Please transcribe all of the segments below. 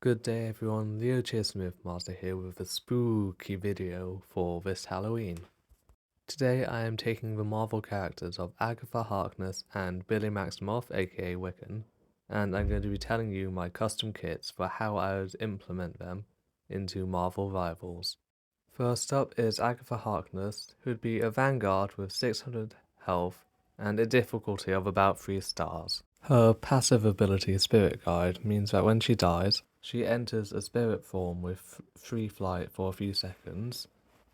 Good day everyone, Leo Smith Master here with a spooky video for this Halloween. Today I am taking the Marvel characters of Agatha Harkness and Billy Maximoff aka Wiccan, and I'm going to be telling you my custom kits for how I would implement them into Marvel rivals. First up is Agatha Harkness, who would be a Vanguard with 600 health and a difficulty of about 3 stars. Her passive ability Spirit Guide means that when she dies, she enters a spirit form with free flight for a few seconds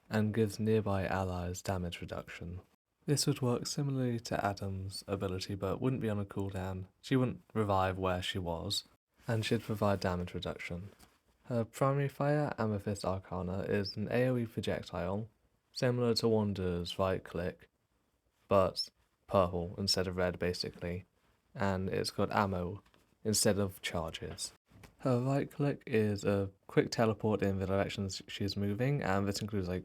and gives nearby allies damage reduction. This would work similarly to Adam's ability but wouldn't be on a cooldown, she wouldn't revive where she was, and she'd provide damage reduction. Her primary fire, Amethyst Arcana, is an AoE projectile, similar to Wander's right click, but purple instead of red basically, and it's got ammo instead of charges. Her right click is a quick teleport in the directions she's moving, and this includes like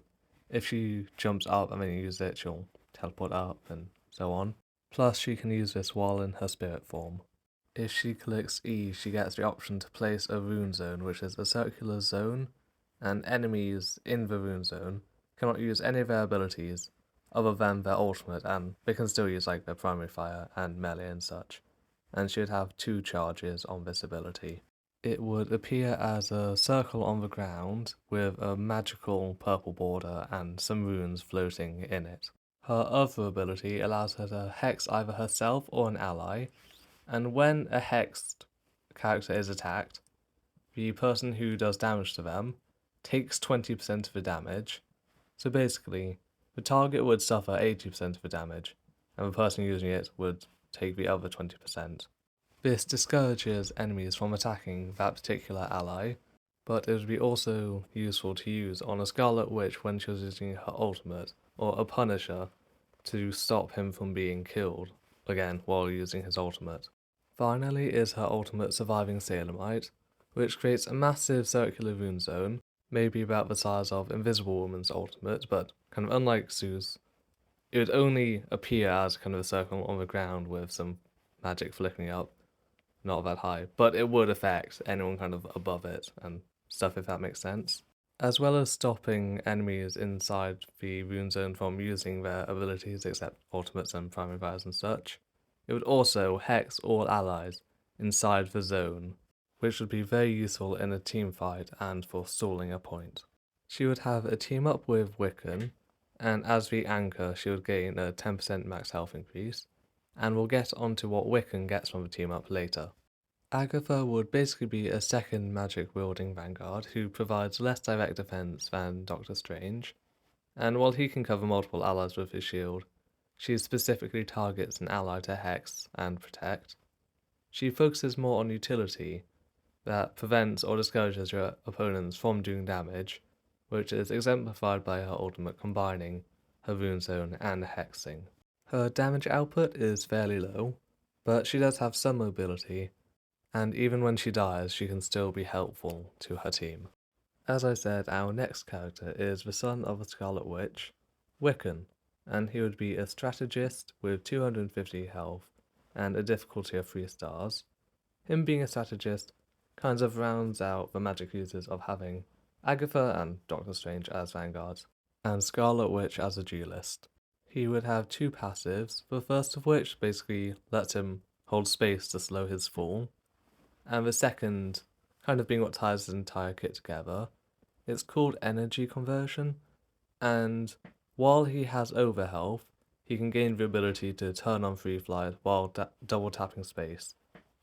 if she jumps up and then you use it, she'll teleport up and so on. Plus she can use this while in her spirit form. If she clicks E, she gets the option to place a rune zone, which is a circular zone, and enemies in the rune zone cannot use any of their abilities other than their ultimate, and they can still use like their primary fire and melee and such, and she would have 2 charges on this ability. It would appear as a circle on the ground with a magical purple border and some runes floating in it. Her other ability allows her to hex either herself or an ally, and when a hexed character is attacked, the person who does damage to them takes 20% of the damage. So basically, the target would suffer 80% of the damage, and the person using it would take the other 20%. This discourages enemies from attacking that particular ally, but it would be also useful to use on a Scarlet Witch when she was using her ultimate, or a Punisher to stop him from being killed, again while using his ultimate. Finally is her ultimate Surviving Salemite, which creates a massive circular rune zone, maybe about the size of Invisible Woman's ultimate, but kind of unlike Sue's, it would only appear as kind of a circle on the ground with some magic flickering up, not that high, but it would affect anyone kind of above it and stuff, if that makes sense. As well as stopping enemies inside the rune zone from using their abilities except ultimates and primary fires and such, it would also hex all allies inside the zone, which would be very useful in a team fight and for stalling a point. She would have a team up with Wiccan, and as the anchor she would gain a 10% max health increase, and we'll get onto what Wiccan gets from the team up later. Agatha would basically be a second magic wielding vanguard who provides less direct defense than Doctor Strange, and while he can cover multiple allies with his shield, she specifically targets an ally to hex and protect. She focuses more on utility that prevents or discourages your opponents from doing damage, which is exemplified by her ultimate combining her rune zone and hexing. Her damage output is fairly low, but she does have some mobility, and even when she dies she can still be helpful to her team. As I said, our next character is the son of a Scarlet Witch, Wiccan, and he would be a strategist with 250 health and a difficulty of 3 stars. Him being a strategist kind of rounds out the magic uses of having Agatha and Doctor Strange as vanguards, and Scarlet Witch as a duelist. He would have 2 passives, the first of which basically lets him hold space to slow his fall, and the second kind of being what ties his entire kit together. It's called Energy Conversion, and while he has over health, he can gain the ability to turn on free flight while double tapping space.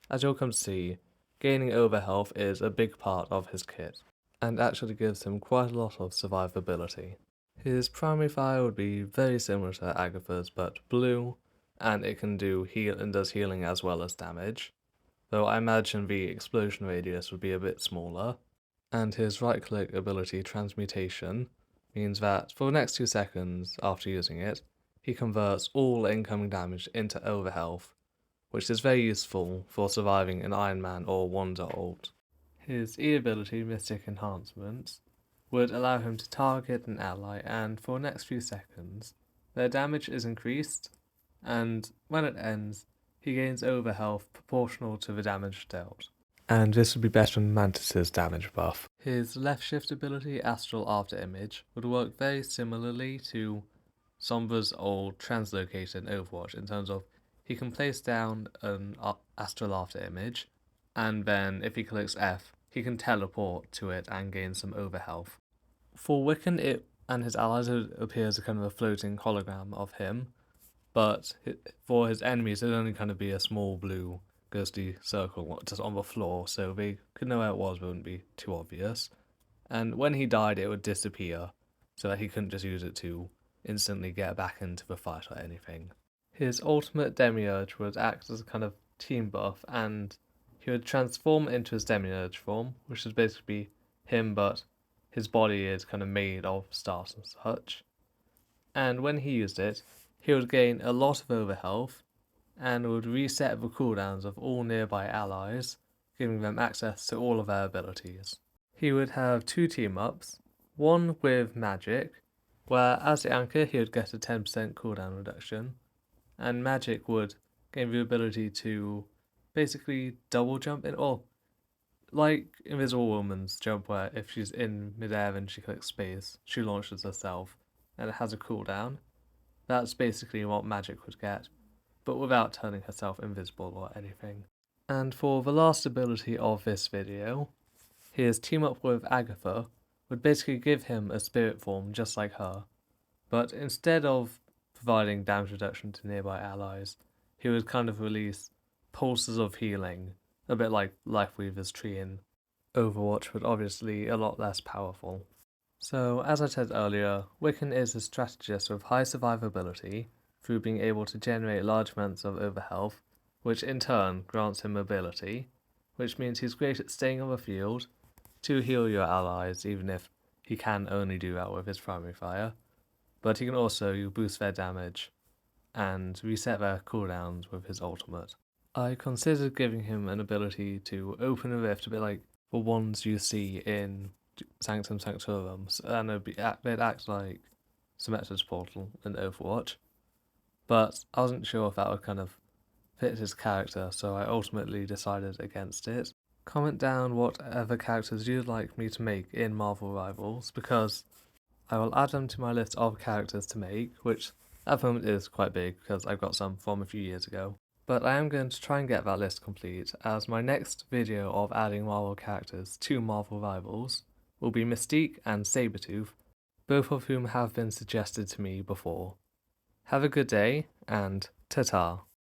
As you'll come to see, gaining over health is a big part of his kit, and actually gives him quite a lot of survivability. His primary fire would be very similar to Agatha's but blue, and it can do heal and does healing as well as damage, though I imagine the explosion radius would be a bit smaller. And his right click ability Transmutation means that for the next 2 seconds after using it, he converts all incoming damage into overhealth, which is very useful for surviving an Iron Man or Wanda ult. His E ability, Mystic Enhancement, would allow him to target an ally, and for the next few seconds, their damage is increased, and when it ends, he gains overhealth proportional to the damage dealt. and this would be better than Mantis's damage buff. His left shift ability, Astral After Image, would work very similarly to Sombra's old Translocator in Overwatch in terms of he can place down an Astral After Image, and then if he clicks F, he can teleport to it and gain some overhealth. For Wiccan, it and his allies, it appears a kind of a floating hologram of him, but for his enemies, it'd only kind of be a small blue ghostly circle just on the floor, so they could know where it was, but it wouldn't be too obvious. And when he died, it would disappear, so that he couldn't just use it to instantly get back into the fight or anything. His ultimate Demiurge would act as a kind of team buff, and he would transform into his Demiurge form, which is basically him, but his body is kind of made of stars and such. And when he used it, he would gain a lot of overhealth and would reset the cooldowns of all nearby allies, giving them access to all of their abilities. He would have two team-ups, one with Magic, where as the anchor he would get a 10% cooldown reduction, and Magic would gain the ability to basically double jump in, or like Invisible Woman's jump where if she's in midair and she clicks space, she launches herself, and it has a cooldown. That's basically what Magic would get, but without turning herself invisible or anything. And for the last ability of this video, his team up with Agatha would basically give him a spirit form just like her, but instead of providing damage reduction to nearby allies, he would kind of release pulses of healing, a bit like Lifeweaver's tree in Overwatch, but obviously a lot less powerful. So, as I said earlier, Wiccan is a strategist with high survivability through being able to generate large amounts of overhealth, which in turn grants him mobility, which means he's great at staying on the field to heal your allies, even if he can only do that with his primary fire, but he can also boost their damage and reset their cooldowns with his ultimate. I considered giving him an ability to open a rift, a bit like the ones you see in Sanctum Sanctorum, and they'd act like Symmetra's portal in Overwatch, but I wasn't sure if that would kind of fit his character, so I ultimately decided against it. Comment down what other characters you'd like me to make in Marvel Rivals, because I will add them to my list of characters to make, which at the moment is quite big because I've got some from a few years ago. But I am going to try and get that list complete, as my next video of adding Marvel characters to Marvel Rivals will be Mystique and Sabretooth, both of whom have been suggested to me before. Have a good day, and ta-ta.